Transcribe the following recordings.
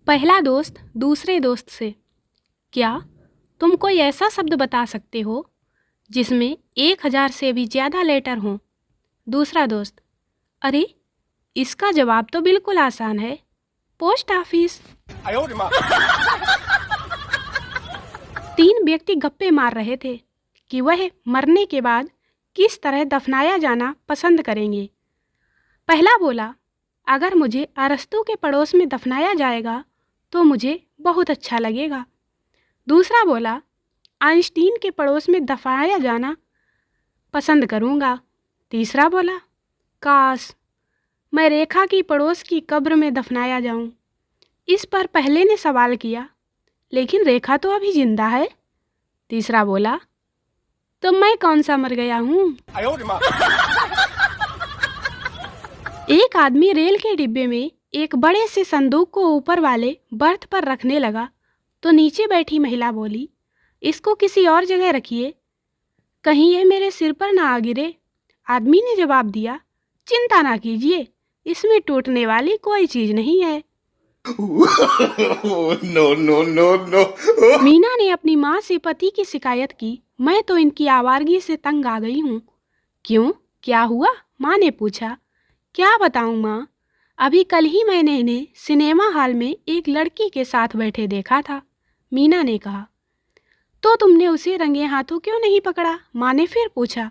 पहला दोस्त दूसरे दोस्त से, क्या तुम कोई ऐसा शब्द बता सकते हो जिसमें 1000 से भी ज़्यादा लेटर हों? दूसरा दोस्त, अरे इसका जवाब तो बिल्कुल आसान है, पोस्ट ऑफिस। 3 व्यक्ति गप्पे मार रहे थे कि वह मरने के बाद किस तरह दफनाया जाना पसंद करेंगे। पहला बोला, अगर मुझे अरस्तू के पड़ोस में दफनाया जाएगा तो मुझे बहुत अच्छा लगेगा। दूसरा बोला, आइंस्टीन के पड़ोस में दफनाया जाना पसंद करूँगा। तीसरा बोला, काश मैं रेखा की पड़ोस की कब्र में दफनाया जाऊं। इस पर पहले ने सवाल किया, लेकिन रेखा तो अभी जिंदा है। तीसरा बोला, तो मैं कौन सा मर गया हूँ। एक आदमी रेल के डिब्बे में एक बड़े से संदूक को ऊपर वाले बर्थ पर रखने लगा तो नीचे बैठी महिला बोली, इसको किसी और जगह रखिए, कहीं यह मेरे सिर पर ना आ गिरे। आदमी ने जवाब दिया, चिंता ना कीजिए, इसमें टूटने वाली कोई चीज नहीं है। No no no no. Meena ने अपनी माँ से पति की शिकायत की, मैं तो इनकी आवारगी से तंग आ गई हूँ। क्यों, क्या हुआ? माँ ने पूछा। क्या बताऊँ माँ, अभी कल ही मैंने इन्हें सिनेमा हॉल में एक लड़की के साथ बैठे देखा था। मीना ने कहा। तो तुमने उसे रंगे हाथों क्यों नहीं पकड़ा? माँ ने फिर पूछा।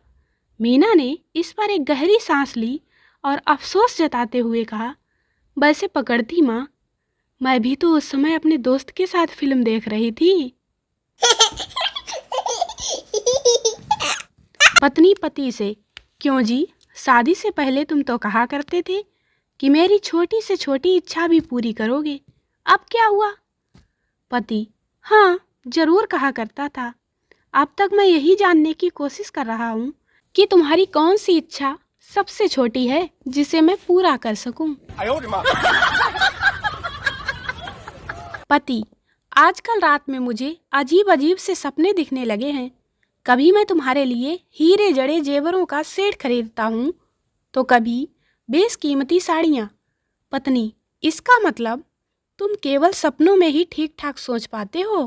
मीना ने इस पर एक गहरी सांस ली और अफसोस जताते हुए कहा, वैसे पकड़ती माँ, मैं भी तो उस समय अपने दोस्त के साथ फिल्म देख रही थी। पत्नी पति से, क्यों जी, शादी से पहले तुम तो कहा करते थे कि मेरी छोटी से छोटी इच्छा भी पूरी करोगे, अब क्या हुआ? पति, हाँ जरूर कहा करता था। अब तक मैं यही जानने की कोशिश कर रहा हूँ कि तुम्हारी कौन सी इच्छा सबसे छोटी है जिसे मैं पूरा कर सकूं। पति, आजकल रात में मुझे अजीब अजीब से सपने दिखने लगे हैं। कभी मैं तुम्हारे लिए हीरे जड़े जेवरों का सेट खरीदता हूँ तो कभी बेशकीमती साड़ियाँ। पत्नी, इसका मतलब तुम केवल सपनों में ही ठीक ठाक सोच पाते हो।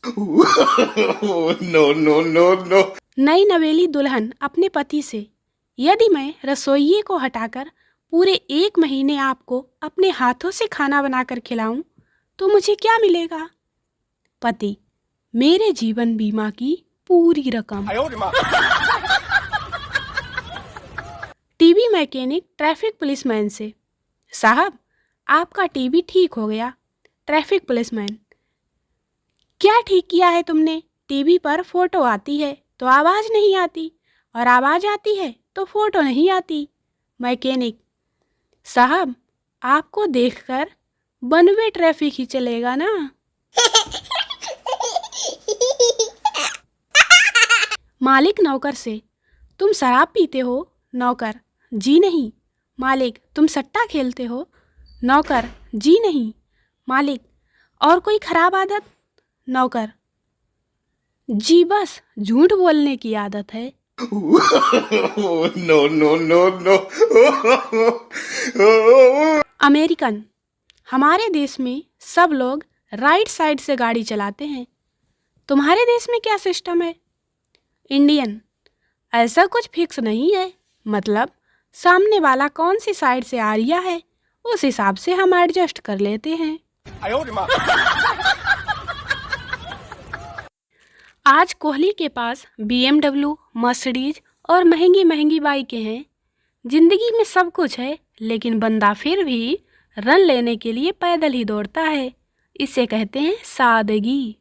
No no no no. नई नवेली दुल्हन अपने पति से, यदि मैं रसोइये को हटाकर पूरे 1 महीने आपको अपने हाथों से खाना बनाकर खिलाऊं तो मुझे क्या मिलेगा? पति, मेरे जीवन बीमा की पूरी रकम। टीवी मैकेनिक ट्रैफिक पुलिसमैन से, साहब आपका टीवी ठीक हो गया। ट्रैफिक पुलिसमैन, क्या ठीक किया है तुमने? टीवी पर फोटो आती है तो आवाज़ नहीं आती, और आवाज़ आती है तो फोटो नहीं आती। मैकेनिक, साहब आपको देखकर वन वे ट्रैफिक ही चलेगा ना। मालिक नौकर से, तुम शराब पीते हो? नौकर, जी नहीं। मालिक, तुम सट्टा खेलते हो? नौकर, जी नहीं। मालिक, और कोई खराब आदत? नौकर, जी बस झूठ बोलने की आदत है। No no no no. American, हमारे देश में सब लोग राइट साइड से गाड़ी चलाते हैं, तुम्हारे देश में क्या सिस्टम है? इंडियन, ऐसा कुछ फिक्स नहीं है, मतलब सामने वाला कौन सी साइड से आ रहा है उस हिसाब से हम एडजस्ट कर लेते हैं। आज कोहली के पास BMW, मर्सिडीज और महंगी महंगी बाइकें हैं। जिंदगी में सब कुछ है, लेकिन बंदा फिर भी रन लेने के लिए पैदल ही दौड़ता है। इसे कहते हैं सादगी।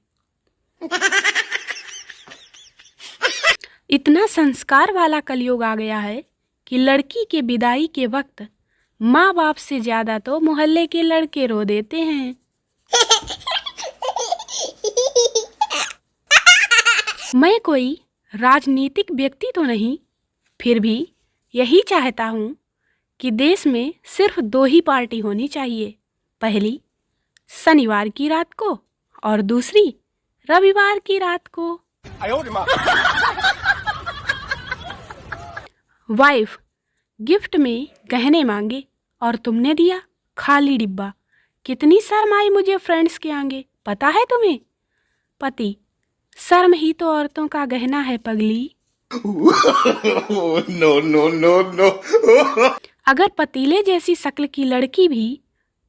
इतना संस्कार वाला कलयुग आ गया है कि लड़की के विदाई के वक्त माँ बाप से ज्यादा तो मोहल्ले के लड़के रो देते हैं। मैं कोई राजनीतिक व्यक्ति तो नहीं, फिर भी यही चाहता हूँ कि देश में सिर्फ 2 ही पार्टी होनी चाहिए, पहली शनिवार की रात को और दूसरी रविवार की रात को। वाइफ गिफ्ट में गहने मांगे और तुमने दिया खाली डिब्बा, कितनी शर्म आई मुझे फ्रेंड्स के आगे, पता है तुम्हें? पति, शर्म ही तो औरतों का गहना है पगली। No, no, no, no. अगर पतीले जैसी शक्ल की लड़की भी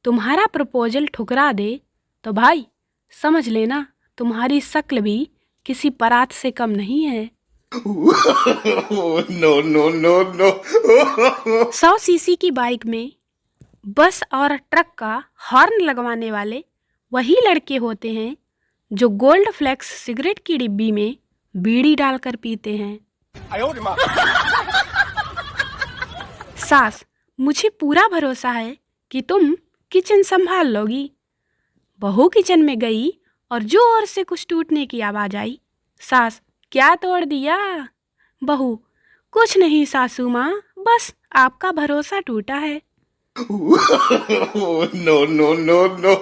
तुम्हारा प्रपोजल ठुकरा दे तो भाई समझ लेना तुम्हारी शक्ल भी किसी परात से कम नहीं है। No, no, no, no. 100 CC की बाइक में बस और ट्रक का हॉर्न लगवाने वाले वही लड़के होते हैं जो गोल्ड फ्लेक्स सिगरेट की डिब्बी में बीड़ी डालकर पीते हैं। सास, मुझे पूरा भरोसा है कि तुम किचन संभाल लोगी। बहू किचन में गई और जोर से कुछ टूटने की आवाज आई। सास, क्या तोड़ दिया? बहू, कुछ नहीं सासू माँ, बस आपका भरोसा टूटा है। No, no, no, no.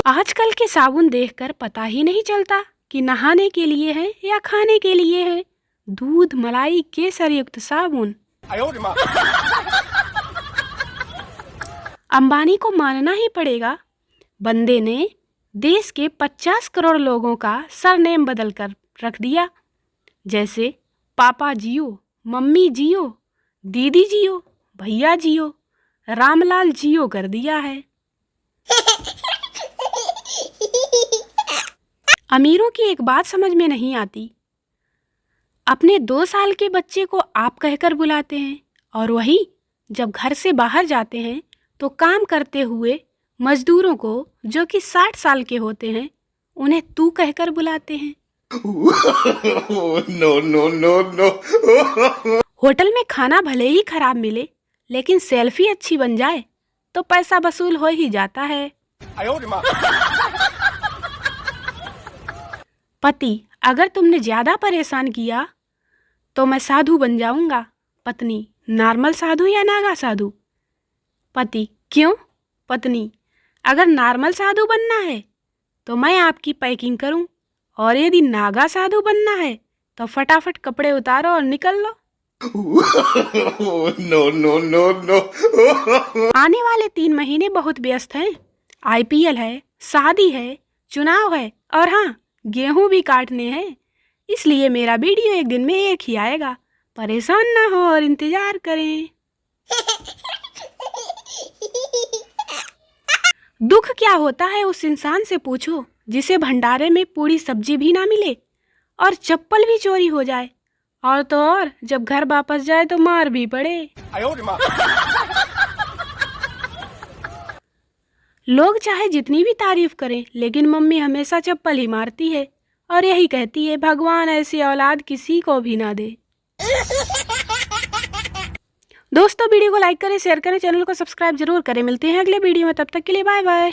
आजकल के साबुन देखकर पता ही नहीं चलता कि नहाने के लिए है या खाने के लिए है। दूध, मलाई, केसर युक्त साबुन। अंबानी को मानना ही पड़ेगा, बंदे ने देश के 50 करोड़ लोगों का सरनेम बदल कर रख दिया। जैसे पापा जियो, मम्मी जियो, दीदी जियो, भैया जियो, रामलाल जियो कर दिया है। अमीरों की एक बात समझ में नहीं आती, अपने 2 साल के बच्चे को आप कहकर बुलाते हैं और वही जब घर से बाहर जाते हैं तो काम करते हुए मजदूरों को जो कि 60 साल के होते हैं उन्हें तू कहकर बुलाते हैं। No, no, no, no. Hotel में खाना भले ही खराब मिले लेकिन सेल्फी अच्छी बन जाए तो पैसा वसूल हो ही जाता है। पति, अगर तुमने ज्यादा परेशान किया तो मैं साधु बन जाऊंगा। पत्नी, नॉर्मल साधु या नागा साधु? पति, क्यों? पत्नी, अगर नॉर्मल साधु बनना है तो मैं आपकी पैकिंग करूं, और यदि नागा साधु बनना है तो फटाफट कपड़े उतारो और निकल लो। No, no, no, no. आने वाले 3 महीने बहुत व्यस्त हैं। IPL है, शादी है, चुनाव है और हाँ, गेहूं भी काटने हैं। इसलिए मेरा वीडियो एक दिन में एक ही आएगा। परेशान ना हो और इंतजार करें। दुख क्या होता है उस इंसान से पूछो जिसे भंडारे में पूरी सब्जी भी ना मिले और चप्पल भी चोरी हो जाए, और तो और जब घर वापस जाए तो मार भी पड़े। लोग चाहे जितनी भी तारीफ करें लेकिन मम्मी हमेशा चप्पल ही मारती है और यही कहती है भगवान ऐसी औलाद किसी को भी ना दे। दोस्तों, वीडियो को लाइक करें, शेयर करें, चैनल को सब्सक्राइब जरूर करें। मिलते हैं अगले वीडियो में, तब तक के लिए बाय बाय।